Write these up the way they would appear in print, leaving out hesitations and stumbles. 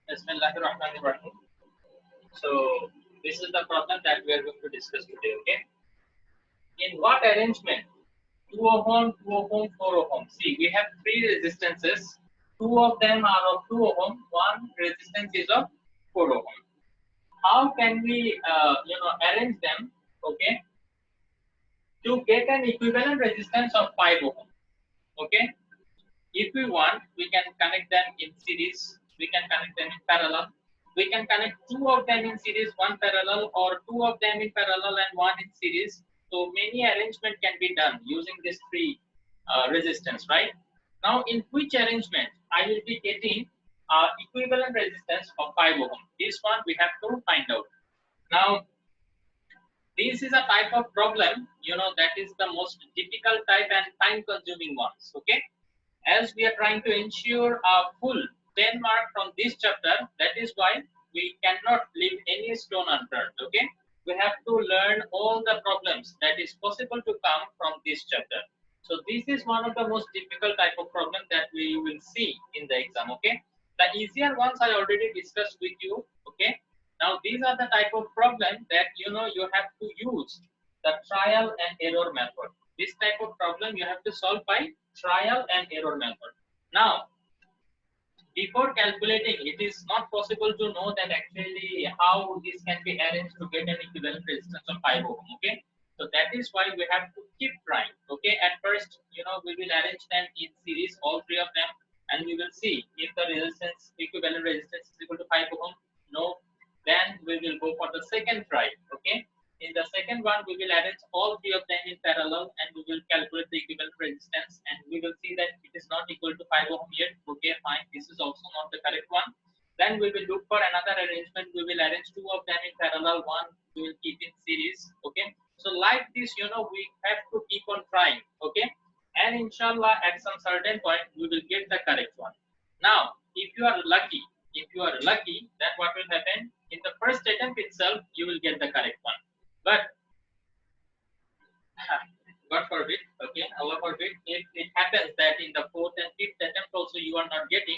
Bismillahirrahmanirrahim. So this is the problem that we are going to discuss today. Okay, in what arrangement 2 ohm, 2 ohm, 4 ohm? See, we have three resistances. Two of them are of 2 ohm. One resistance is of 4 ohm. How can we, arrange them? Okay, to get an equivalent resistance of 5 ohm. Okay, if we want, we can connect them in series. We can connect them in parallel. We can connect two of them in series, one parallel, or two of them in parallel and one in series. So many arrangement can be done using these three resistance, right? Now, in which arrangement I will be getting equivalent resistance of 5 ohm? This one we have to find out. Now, this is a type of problem, that is the most difficult type and time consuming ones. Okay, as we are trying to ensure a full 10 mark from this chapter, that is why we cannot leave any stone unturned. Okay, we have to learn all the problems that is possible to come from this chapter. So this is one of the most difficult type of problem that we will see in the exam. Okay, the easier ones I already discussed with you. Okay, now these are the type of problem that you have to use the trial and error method. This type of problem you have to solve by trial and error method. Now, before calculating, it is not possible to know that actually how this can be arranged to get an equivalent resistance of 5 ohm. Okay, so that is why we have to keep trying. Okay, at first, we will arrange them in series, all three of them, and we will see if the resistance, equivalent resistance is equal to 5 ohm. No, then we will go for the second try. Okay, in the second one, we will arrange all three of them in parallel and we will calculate the equivalent resistance and we will see that it is not equal to 5 ohm yet. Okay, fine. This is also not the correct one. Then we will look for another arrangement. We will arrange two of them in parallel. One we will keep in series. Okay. So like this, we have to keep on trying. Okay. And inshallah, at some certain point, we will get the correct one. Now, if you are lucky, then what will happen? In the first attempt itself, you will get the correct one. But God forbid, okay, Allah forbid, if it happens that in the fourth and fifth attempt also you are not getting,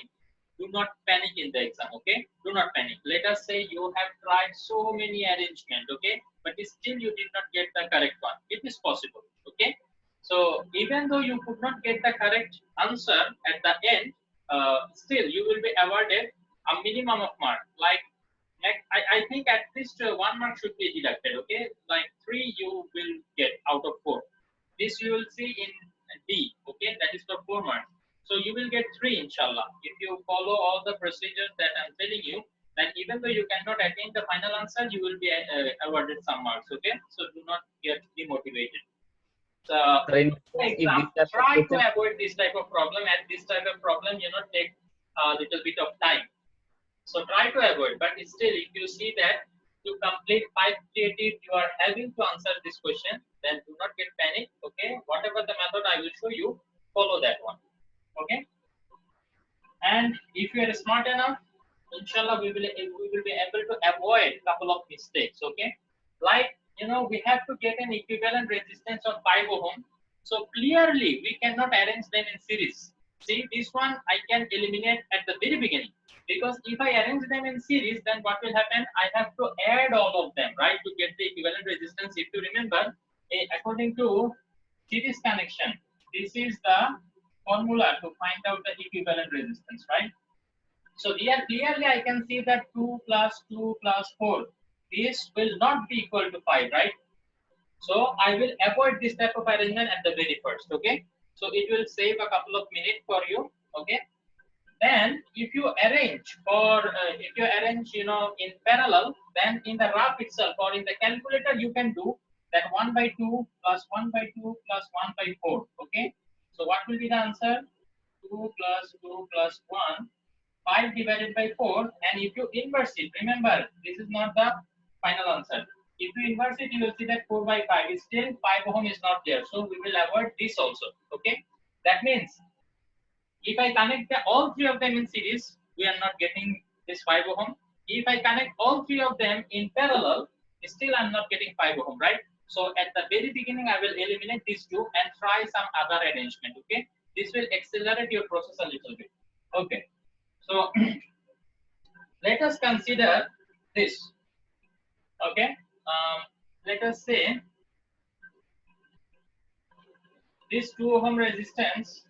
do not panic in the exam, okay? Do not panic. Let us say you have tried so many arrangement, okay, but still you did not get the correct one. It is possible, okay? So even though you could not get the correct answer at the end, still you will be awarded a minimum of mark. Like I think at least 1 mark should be deducted. Okay, like 3 you will get out of 4. This you will see in D. Okay, that is for 4 marks. So you will get 3 inshallah if you follow all the procedures that I'm telling you. Then even though you cannot attain the final answer, you will be awarded some marks. Okay, so do not get demotivated. So So in if exam, this type of try to question, avoid this type of problem. And this type of problem, take a little bit of time. So try to avoid, but still, if you see that to complete 5 creative, you are having to answer this question, then do not get panic. Okay, whatever the method I will show you, follow that one. Okay, and if you are smart enough, inshallah, we will be able to avoid couple of mistakes. Okay, like we have to get an equivalent resistance of 5 ohm. So clearly, we cannot arrange them in series. See, this one I can eliminate at the very beginning because if I arrange them in series, then what will happen? I have to add all of them, right, to get the equivalent resistance. If you remember, according to series connection, this is the formula to find out the equivalent resistance, right? So here clearly I can see that 2 plus 2 plus 4, this will not be equal to 5, right? So I will avoid this type of arrangement at the very first, okay? So it will save a couple of minutes for you, okay? Then if you arrange in parallel, then in the graph itself or in the calculator you can do that 1 by 2 plus 1 by 2 plus 1 by 4, okay? So what will be the answer? 2 plus 2 plus 1, 5 divided by 4, and if you inverse it, remember this is not the final answer. If you inverse it, you will see that 4 by 5 is still 5 ohm is not there, so we will avoid this also. Okay, that means if I connect all three of them in series, we are not getting this 5 ohm. If I connect all three of them in parallel, still I'm not getting 5 ohm, right? So at the very beginning, I will eliminate these two and try some other arrangement. Okay, this will accelerate your process a little bit. Okay, so Let us consider this. Okay, let us say this 2 ohm resistance,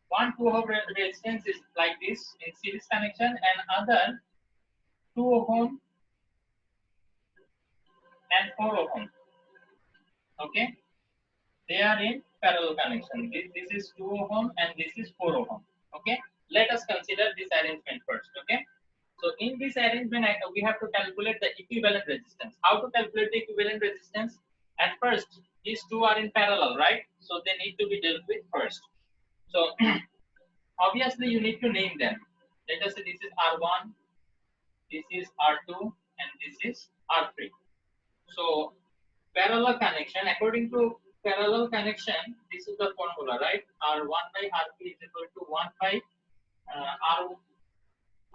one 2 ohm resistance is like this in series connection, and other 2 ohm and 4 ohm. Okay, they are in parallel connection. This is 2 ohm and this is 4 ohm. Okay, let us consider this arrangement first. Okay, so in this arrangement, we have to calculate the equivalent resistance. How to calculate the equivalent resistance? At first, these two are in parallel, right? So they need to be dealt with first. So obviously, you need to name them. Let us say this is R1, this is R2, and this is R3. So parallel connection, according to parallel connection, this is the formula, right? R1 by R3 is equal to 1 by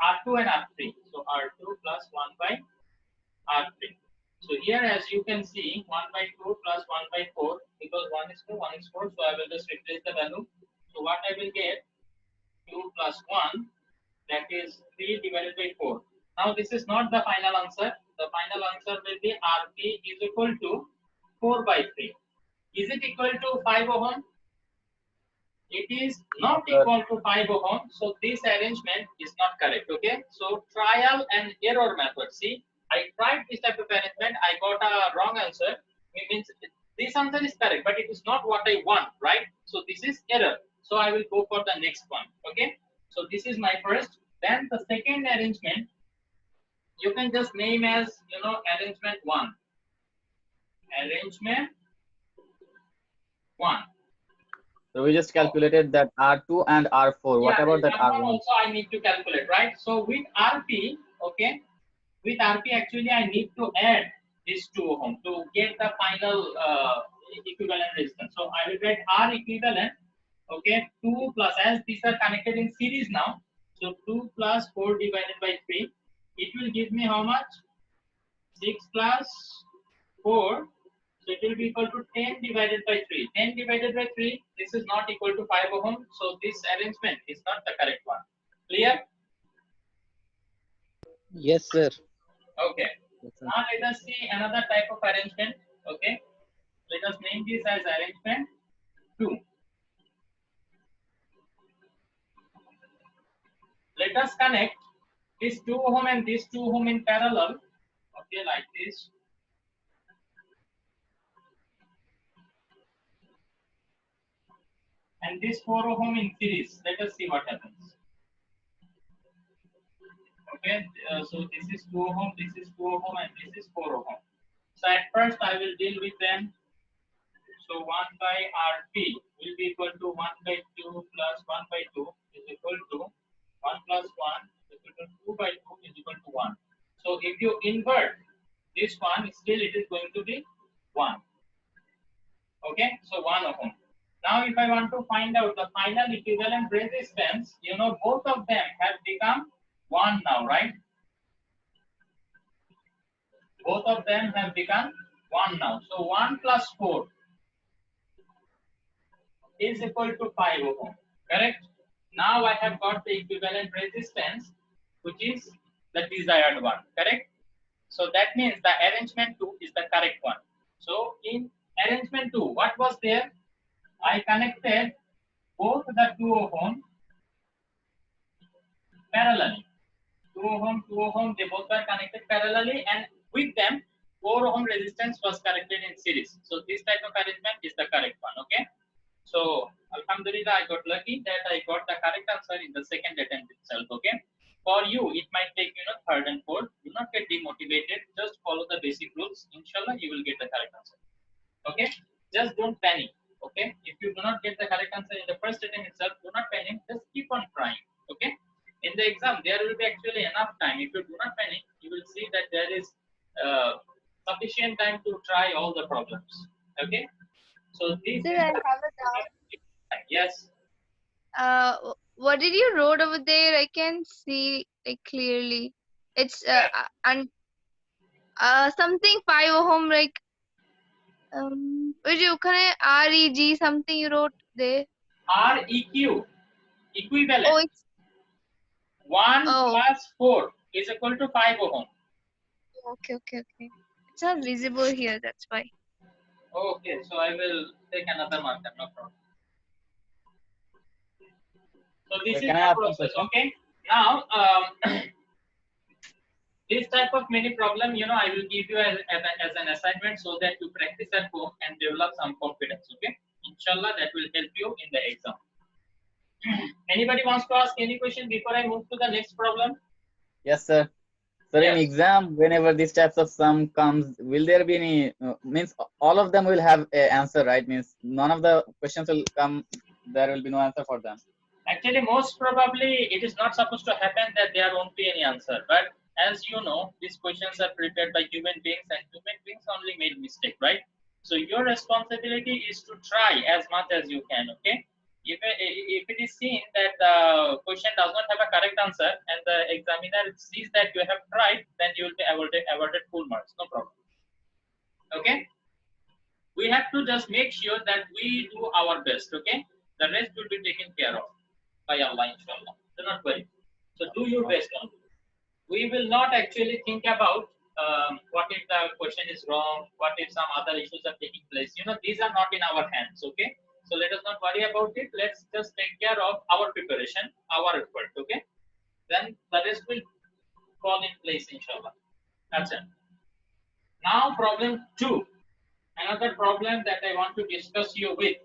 R2 and R3. So R2 plus 1 by R3. So here, as you can see, 1 by 2 plus 1 by 4, because 1 is 2, 1 is 4. So I will just replace the value. So what I will get, 2 plus 1, that is 3 divided by 4. Now this is not the final answer. The final answer will be RP is equal to 4 by 3. Is it equal to 5 ohm? It is not equal to 5 ohm. So this arrangement is not correct. Okay. So trial and error method. See, I tried this type of arrangement. I got a wrong answer. It means this answer is correct, but it is not what I want, right? So this is error. So I will go for the next one. Okay. So this is my first. Then the second arrangement, you can just name as, arrangement 1. Arrangement 1. So we just calculated that R2 and R4. What Yeah, about that that one R1? also I need to calculate, right? So with RP, okay, with RP actually I need to add this 2 ohm to get the final equivalent resistance. So I will get R equivalent, okay, 2 plus, as these are connected in series now. So 2 plus 4 divided by 3, it will give me how much? 6 plus 4. So it will be equal to 10 divided by 3. 10 divided by 3, this is not equal to 5 ohm. So this arrangement is not the correct one. Clear? Yes, sir. Okay. Now let us see another type of arrangement. Okay. Let us name this as arrangement 2. Let us connect this 2 ohm and this 2 ohm in parallel. Okay, like this. And this 4 ohm in series. Let us see what happens. Okay, so this is 2 ohm, this is 2 ohm, and this is 4 ohm. So at first I will deal with them. So 1 by RP will be equal to 1 by 2 plus 1 by 2 is equal to 1 plus 1 is equal to 2 by 2 is equal to 1. So if you invert this one, still it is going to be 1. Okay, so 1 ohm. Now if I want to find out the final equivalent resistance, both of them have become 1 now, right? Both of them have become 1 now. So 1 plus 4 is equal to 5 ohm. Correct? Now I have got the equivalent resistance, which is the desired one. Correct? So that means the arrangement 2 is the correct one. So in arrangement 2, what was there? I connected both the 2 ohm parallelly. 2 ohm, they both were connected parallelly, and with them 4 ohm resistance was connected in series. So this type of arrangement is the correct one. Okay. So alhamdulillah, I got lucky that I got the correct answer in the second attempt itself. Okay. For you, it might take third and fourth. Do not get demotivated. Just follow the basic rules. Inshallah, you will get the correct answer. Okay. Just don't panic. Okay. If you do not get the correct answer in the first attempt itself, do not panic. Just keep on trying. Okay. In the exam, there will be actually enough time. If you do not panic, you will see that there is sufficient time to try all the problems. Okay. So this Sir, is I have a doubt. yes. What did you wrote over there? I can see like clearly. It's and something 5 ohm like you can REG something you wrote there. REQ equivalent. Oh, it's 1 oh plus 4. is equal to 5 ohm. Okay. It's not visible here. That's why. Okay, so I will take another marker, no problem. So this Wait, is can I the ask one process, question? okay? Now, this type of mini problem, I will give you as an assignment so that you practice at home and develop some confidence, okay? Inshallah, that will help you in the exam. Anybody wants to ask any question before I move to the next problem? Yes, sir. Sir, in Yes. exam, whenever these types of sum comes, will there be any, means all of them will have a answer, right? Means none of the questions will come, there will be no answer for them. Actually, most probably it is not supposed to happen that there won't be any answer. But as you know, these questions are prepared by human beings and human beings only made mistake, right? So your responsibility is to try as much as you can, okay? If it is seen that the question does not have a correct answer and the examiner sees that you have tried, then you will be awarded full marks, no problem. Okay? We have to just make sure that we do our best, okay? The rest will be taken care of by Allah, inshallah. Do not worry. So do your best only. We will not actually think about what if the question is wrong, what if some other issues are taking place. These are not in our hands, okay? So let us not worry about it. Let's just take care of our preparation, our effort, okay? Then the rest will fall in place, inshallah. That's it. Now problem 2. Another problem that I want to discuss you with.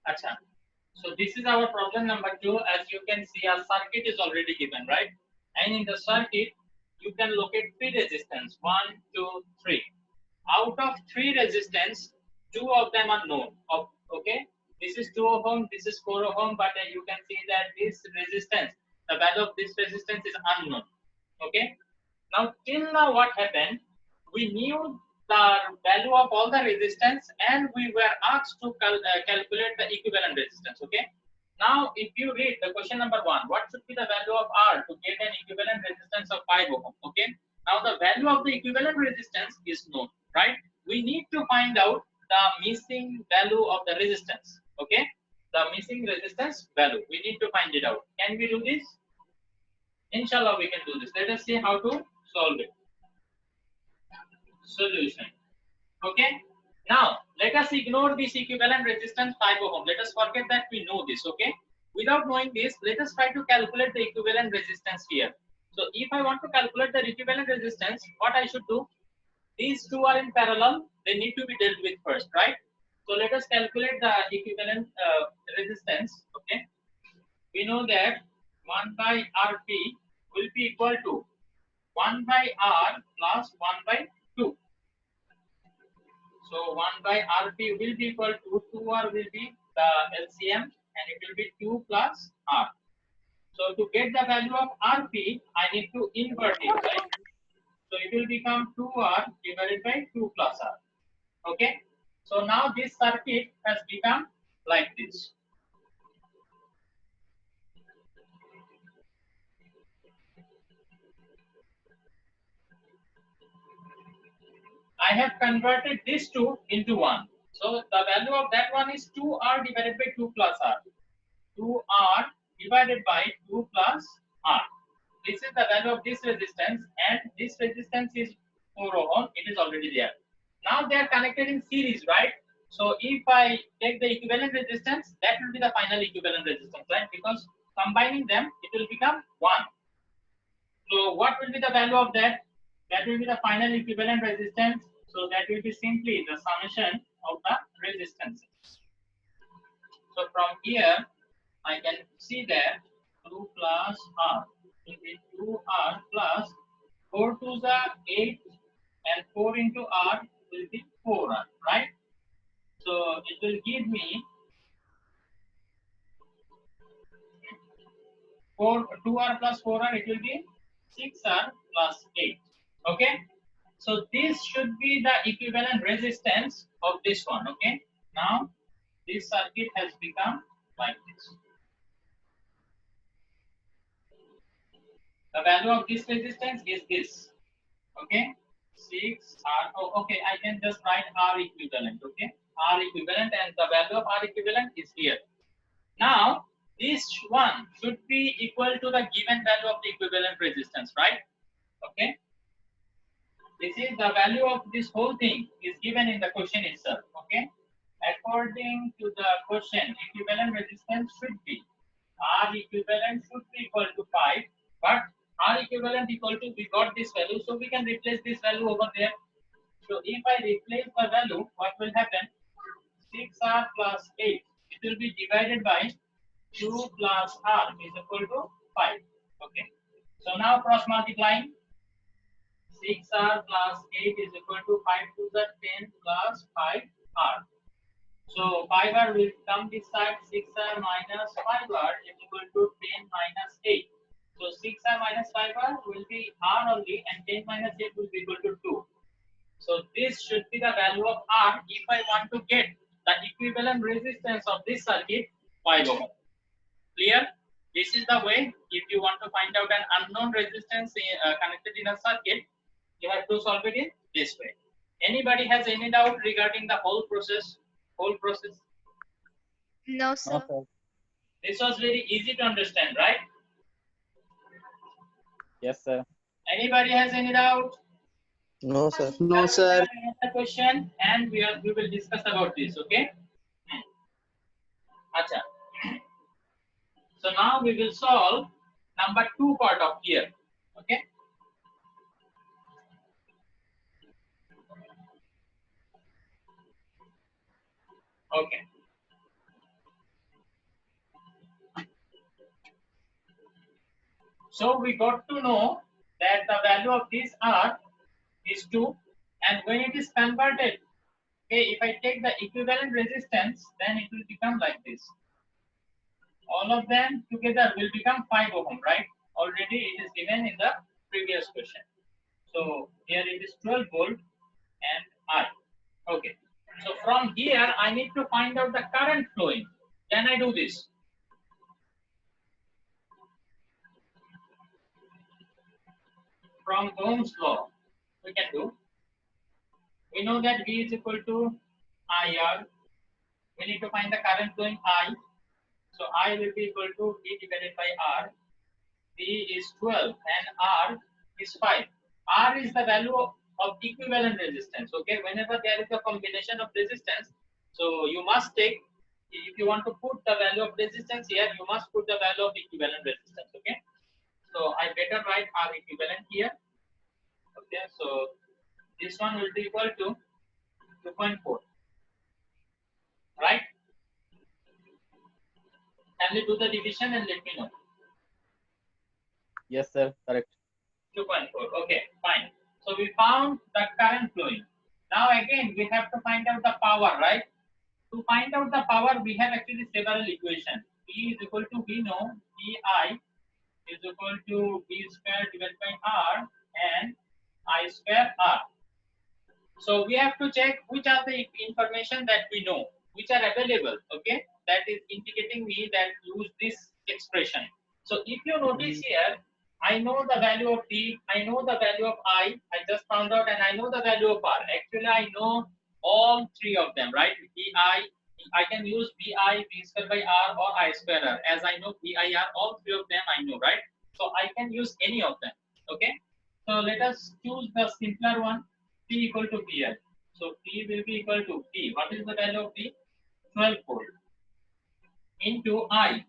Achha. So this is our problem number 2. As you can see, a circuit is already given, right? And in the circuit, you can locate 3 resistance, 1, 2, 3. Out of 3 resistance, 2 of them are known. Okay, this is 2 ohm, this is 4 ohm, but you can see that this resistance, the value of this resistance is unknown. Okay, now till now what happened? We knew the value of all the resistance and we were asked to calculate the equivalent resistance. Okay, now if you read the question number 1, what should be the value of R to get an equivalent resistance of 5 ohm? Okay, now the value of the equivalent resistance is known, right? We need to find out the missing value of the resistance. Okay, the missing resistance value, we need to find it out. Can we do this? Inshallah, we can do this. Let us see how to solve it. Solution. Okay. Now, let us ignore this equivalent resistance 5 ohm. Let us forget that we know this. Okay. Without knowing this, let us try to calculate the equivalent resistance here. So, if I want to calculate the equivalent resistance, what I should do? These two are in parallel. They need to be dealt with first, right? So, let us calculate the equivalent resistance. Okay. We know that 1 by Rp will be equal to 1 by R plus 1 by 2. So 1 by Rp will be equal to 2R will be the LCM and it will be 2 plus R. So to get the value of Rp, I need to invert it, right? So it will become 2R divided by 2 plus R. Okay. So now this circuit has become like this. I have converted this 2 into 1. So the value of that one is 2R divided by 2 plus R. 2R divided by 2 plus R. This is the value of this resistance and this resistance is 4 ohm. It is already there. Now they are connected in series, right? So if I take the equivalent resistance, that will be the final equivalent resistance, right? Because combining them, it will become 1. So what will be the value of that? That will be the final equivalent resistance. So that will be simply the summation of the resistances. So from here, I can see that 2 plus R will be 2R plus 4 to the 8 and 4 into R will be 4R, right? So it will give me 2R plus 4R, it will be 6R plus 8. Okay? So this should be the equivalent resistance of this one. Okay? Now this circuit has become like this. The value of this resistance is this. Okay, 6 R. Oh, okay, I can just write R equivalent. Okay, R equivalent, and the value of R equivalent is here. Now, this one should be equal to the given value of the equivalent resistance, right? Okay. This is the value of this whole thing is given in the question itself. Okay. According to the question, equivalent resistance should be R equivalent should be equal to 5, but R equivalent equal to, we got this value, so we can replace this value over there. So if I replace the value, what will happen? 6R plus 8, it will be divided by 2 plus R is equal to 5. Okay. So now cross multiplying. 6R plus 8 is equal to 5 to the 10 plus 5R. So 5R will come this side, 6R minus 5R is equal to 10 minus 8. So 6R minus 5R will be R only, and 10 minus 8 will be equal to 2. So this should be the value of R if I want to get the equivalent resistance of this circuit, 5 ohm. Clear? This is the way. If you want to find out an unknown resistance connected in a circuit, you have to solve it in this way. Anybody has any doubt regarding the whole process? No, No, sir. sir. This was very easy to understand, right? Yes, sir. Anybody has any doubt? No, sir. No, sir. The question, and we will discuss about this. Okay. Acha. So now we will solve number 2 part of here. Okay. Okay. So we got to know that the value of this R is 2, and when it is converted, okay, if I take the equivalent resistance, then it will become like this. All of them together will become 5 ohm, right? Already it is given in the previous question. So here it is 12 volt and I. Okay. So from here I need to find out the current flowing. Can I do this? From Ohm's law, we can do. We know that V is equal to IR. We need to find the current flowing I. So I will be equal to V divided by R. V is 12 and R is 5. R is the value of equivalent resistance. Okay, whenever there is a combination of resistance, so you must take, if you want to put the value of resistance here, you must put the value of equivalent resistance. Okay, so I better write R equivalent here. Okay, so this one will be equal to 2.4. Right? Can we do the division and let me know? Yes, sir. Correct. 2.4. Okay, fine. So we found the current flowing. Now again, we have to find out the power, right? To find out the power, we have actually several equations. P is equal to, we know, Pi is equal to V square divided by R and I square R. So we have to check which are the information that we know, which are available. Okay, that is indicating me that use this expression. So if you notice here, I know the value of D, I know the value of I just found out, and I know the value of R. Actually, I know all three of them, right? I can use Bi, V square by R, or I square R. As I know VIR, all three of them I know, right? So I can use any of them. Okay. So let us choose the simpler one. P equal to Pi. So P will be equal to P. What is the value of P? 12 volt into I,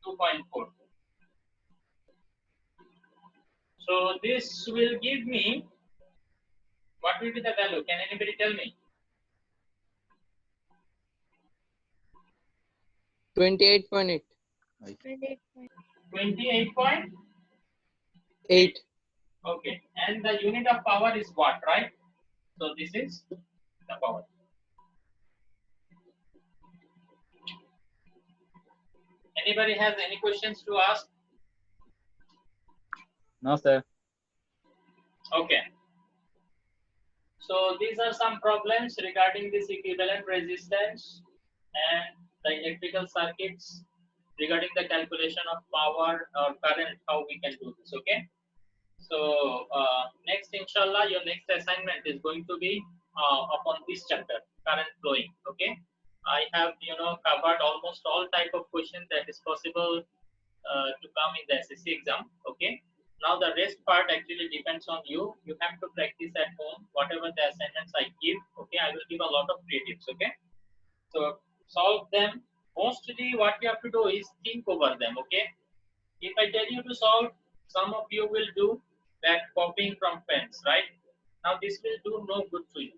2.4. So this will give me, what will be the value? Can anybody tell me? 28.8. 28.8. Okay. And the unit of power is watt, right? So this is the power. Anybody has any questions to ask? No, sir. Okay. So these are some problems regarding this equivalent resistance. and the electrical circuits regarding the calculation of power or current, how we can do this. Okay. So next, inshallah, your next assignment is going to be upon this chapter, current flowing. Okay, I have covered almost all type of questions that is possible to come in the SSC exam. Okay, now the rest part actually depends on you. You have to practice at home whatever the assignments I give. Okay, I will give a lot of creatives. Okay, so solve them. Mostly, what you have to do is think over them. Okay, if I tell you to solve, some of you will do that copying from friends, right? Now this will do no good to you.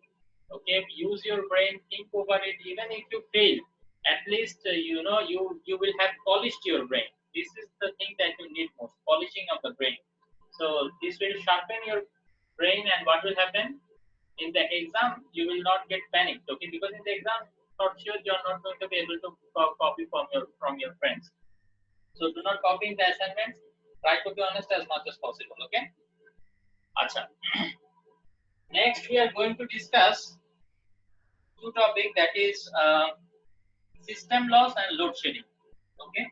Okay, use your brain, think over it. Even if you fail, at least you will have polished your brain. This is the thing that you need most: polishing of the brain. So this will sharpen your brain, and what will happen in the exam? You will not get panicked. Okay, because in the exam, for sure you are not going to be able to copy from your friends. So do not copy in the assignments. Try to be honest as much as possible. Okay. Acha. Next, we are going to discuss two topics, that is system loss and load shedding. Okay.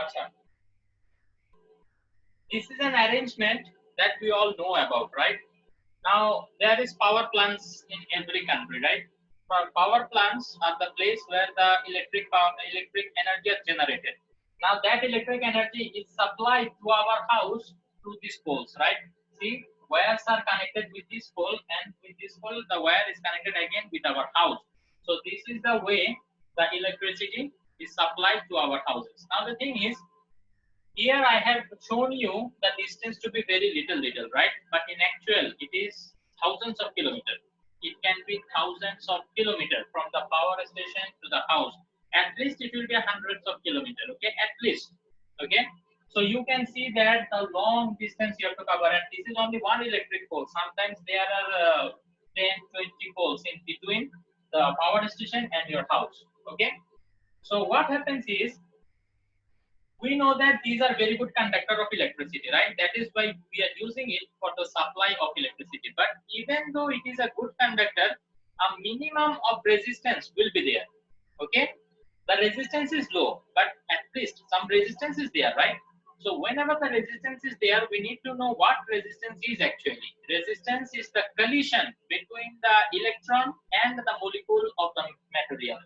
Acha. This is an arrangement that we all know about, right? Now there is power plants in every country, right? Power plants are the place where the electric energy is generated. Now that electric energy is supplied to our house through these poles, right? See, wires are connected with this pole, and with this pole the wire is connected again with our house. So this is the way the electricity is supplied to our houses. Now the thing is, here I have shown you the distance to be very little, right? But in actual, it is thousands of kilometers. It can be thousands of kilometers from the power station to the house. At least it will be hundreds of kilometers, okay? At least, okay? So you can see that the long distance you have to cover, and this is only one electric pole. Sometimes there are 10, 20 poles in between the power station and your house, okay? So what happens is, we know that these are very good conductor of electricity, right? That is why we are using it for the supply of electricity. But even though it is a good conductor, a minimum of resistance will be there. Okay, the resistance is low, but at least some resistance is there, right? So whenever the resistance is there, we need to know what resistance is actually. Resistance is the collision between the electron and the molecule of the material.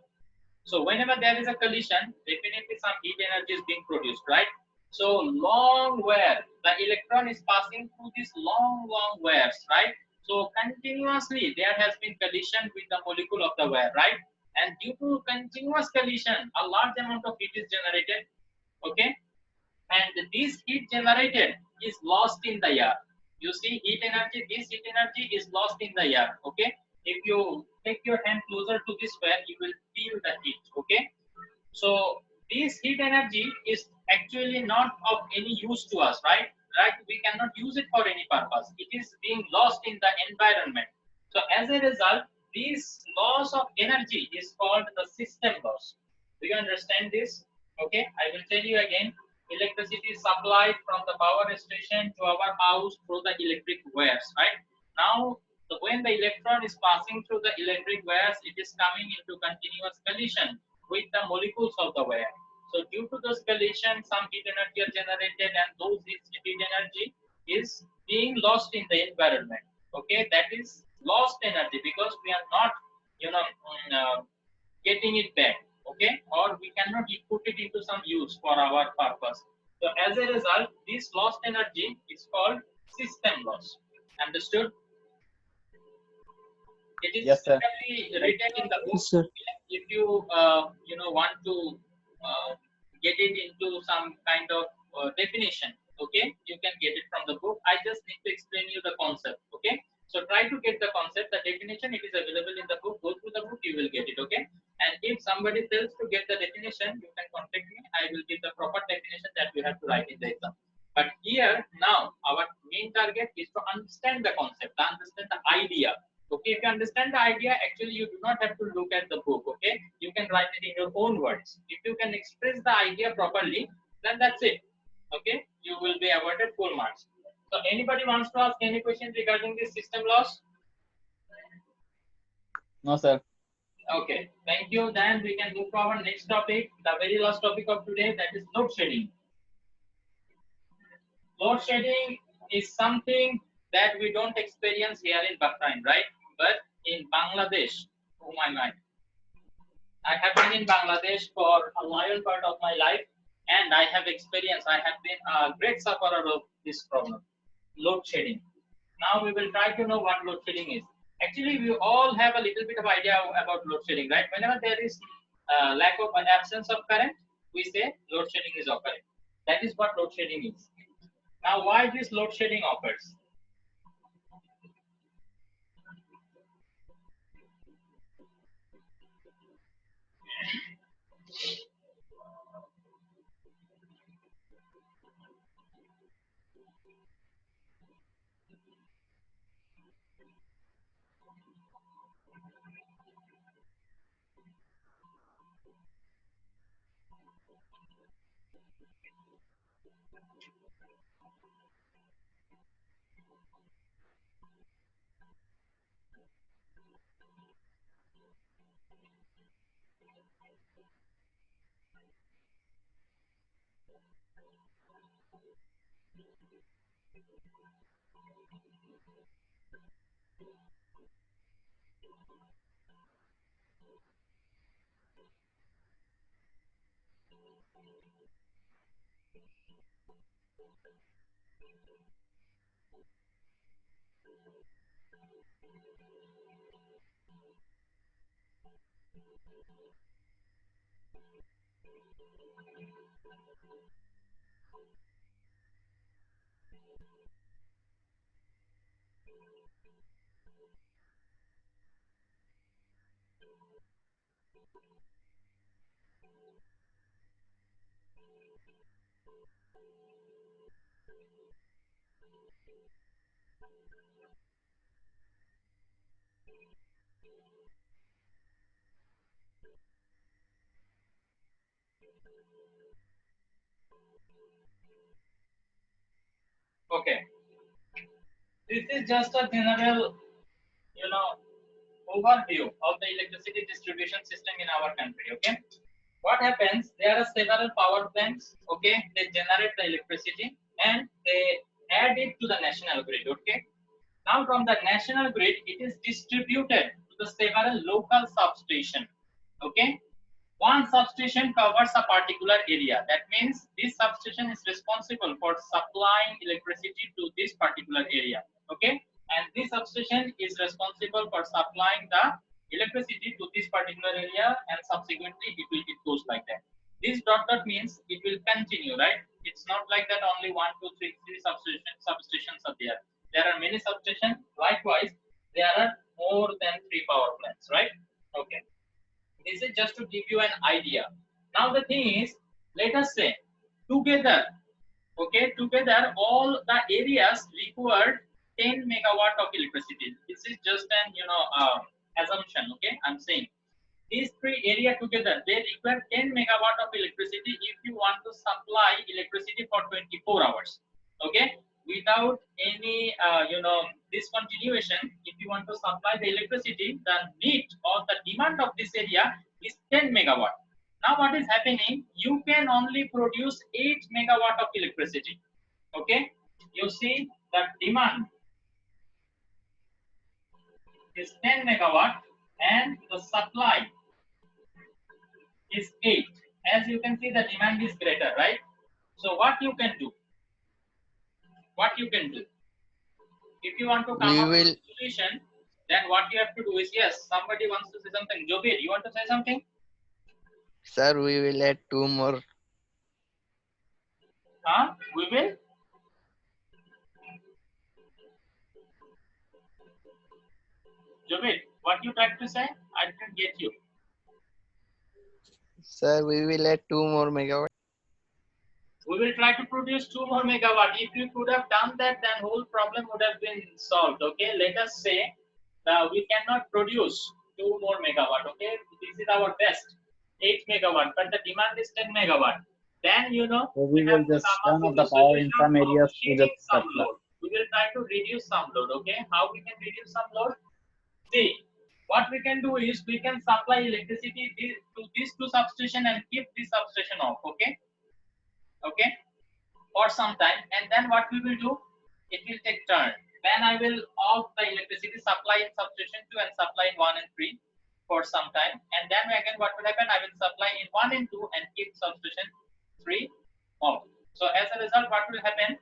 So whenever there is a collision, definitely some heat energy is being produced, right? So long wire, the electron is passing through these long wires, right? So continuously there has been collision with the molecule of the wire, right? And due to continuous collision, a large amount of heat is generated, okay? And this heat generated is lost in the air. You see, heat energy, this heat energy is lost in the air, okay? If you take your hand closer to this wire, you will feel the heat, okay? So this heat energy is actually not of any use to us, right? Right? We cannot use it for any purpose. It is being lost in the environment. So as a result, this loss of energy is called the system loss. Do you understand this? Okay, I will tell you again. Electricity is supplied from the power station to our house through the electric wires, right? Now, when the electron is passing through the electric wires, it is coming into continuous collision with the molecules of the wire. So due to those collisions, some heat energy are generated, and those heat energy is being lost in the environment. Okay, that is lost energy because we are not, getting it back. Okay, or we cannot put it into some use for our purpose. So as a result, this lost energy is called system loss. Understood? It is Yes, sir. specifically written in the book. Yes, sir. If you want to get it into some kind of definition, okay, you can get it from the book. I just need to explain you the concept. Okay, so try to get the concept. The definition, it is available in the book. Go through the book, you will get it. Okay, and if somebody fails to get the definition, you can contact me. I will give the proper definition that you have to write in the exam. But here now our main target is to understand the concept, understand the idea. Okay, if you understand the idea, actually you do not have to look at the book. Okay, you can write it in your own words. If you can express the idea properly, then that's it. Okay, you will be awarded full marks. So anybody wants to ask any questions regarding this system loss? No, sir. Okay, thank you. Then we can move to our next topic, the very last topic of today, that is load shedding. Load shedding is something that we don't experience here in Bahrain, right? But in Bangladesh, oh my mind, I have been in Bangladesh for a lion part of my life, and I have experienced, I have been a great sufferer of this problem, load shedding. Now we will try to know what load shedding is. Actually, we all have a little bit of idea about load shedding, right? Whenever there is lack of absence of current, we say load shedding is occurring. That is what load shedding is. Now, why this load shedding occurs? Okay, this is just a general, overview of the electricity distribution system in our country. Okay, what happens? There are several power plants. Okay, they generate the electricity and they add it to the national grid. Okay, now from the national grid, it is distributed to the several local substation. Okay, one substation covers a particular area. That means this substation is responsible for supplying electricity to this particular area. Okay, and this substation is responsible for supplying the electricity to this particular area, and subsequently it goes like that. This dot means it will continue, right? It's not like that only 1, 2, 3, 3 substations are there. There are many substations. Likewise, there are more than 3 power plants, right? Okay. This is just to give you an idea. Now the thing is, let us say together, okay, together all the areas required 10 megawatt of electricity. This is just an assumption. Okay, I'm saying these 3 areas together, they require 10 megawatt of electricity if you want to supply electricity for 24 hours. Okay, without any discontinuation. If you want to supply the electricity, the need or the demand of this area is 10 megawatt. Now what is happening? You can only produce 8 megawatt of electricity. Okay, you see the demand is 10 megawatt and the supply is 8. As you can see, the demand is greater, right? So what you can do? What you can do? If you want to come We up with will, a solution, then what you have to do is, yes, somebody wants to say something. Jobir, you want to say something? sir, we will add 2 more. Huh? We will? Jobir, what you tried to say? I didn't get you. Sir, we will add 2 more megawatt. We will try to produce 2 more megawatt. If you could have done that, then whole problem would have been solved. Okay, let us say that we cannot produce 2 more megawatt. Okay, this is our best 8 megawatt, but the demand is 10 megawatt. Then So we have will to just come up turn off with the a power in solution some of areas to the shedding some supply. load. We will try to reduce some load. Okay, how we can reduce some load? See, what we can do is we can supply electricity to these 2 substation and keep this substation off. Okay, okay, for some time, and then what we will do? It will take turn. Then I will off the electricity supply in substation 2 and supply in 1 and 3 for some time, and then again what will happen? I will supply in 1 and 2 and keep substation 3 off. So as a result, what will happen?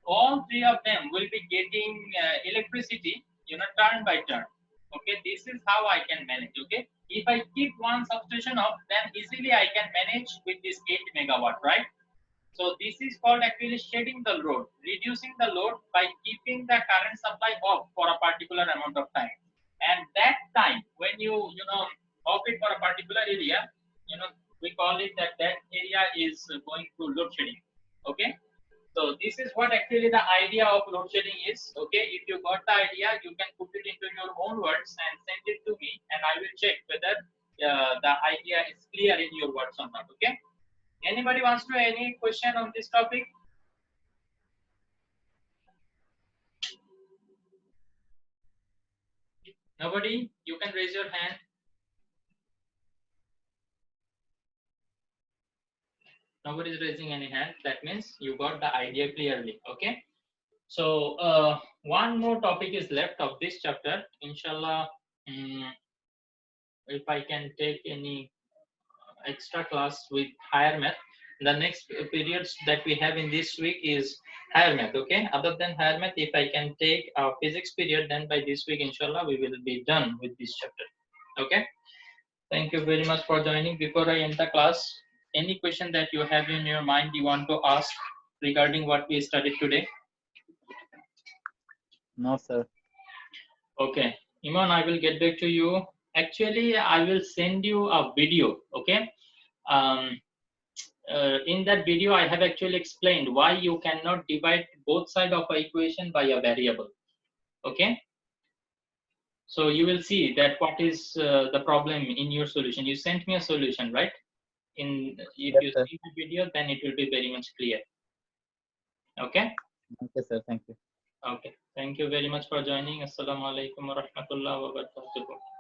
All 3 of them will be getting electricity, turn by turn. Okay, this is how I can manage. Okay, if I keep one substation off, then easily I can manage with this 8 megawatt, right? So this is called actually shedding the load, reducing the load by keeping the current supply off for a particular amount of time. And that time when you off it for a particular area, we call it that area is going through load shedding. Okay. So this is what actually the idea of load shedding is. Okay. If you got the idea, you can put it into your own words and send it to me, and I will check whether the idea is clear in your words or not. Okay. Anybody wants to any question on this topic? Nobody? You can raise your hand. Nobody is raising any hand. That means you got the idea clearly. Okay. So one more topic is left of this chapter. Inshallah, if I can take any extra class with higher math, the next periods that we have in this week is higher math. Okay, other than higher math, if I can take our physics period, then by this week inshallah we will be done with this chapter. Okay, thank you very much for joining. Before I end the class, any question that you have in your mind you want to ask regarding what we studied today? No, sir. Okay, Iman, I will get back to you. Actually, I will send you a video. Okay, in that video, I have actually explained why you cannot divide both sides of an equation by a variable. Okay, so you will see that what is the problem in your solution. You sent me a solution, right? If Yes, you sir. see the video, then it will be very much clear. Okay. Okay, sir. Thank you. Okay. Thank you very much for joining. Assalamu alaikum wa rahmatullahi wa barakatuh.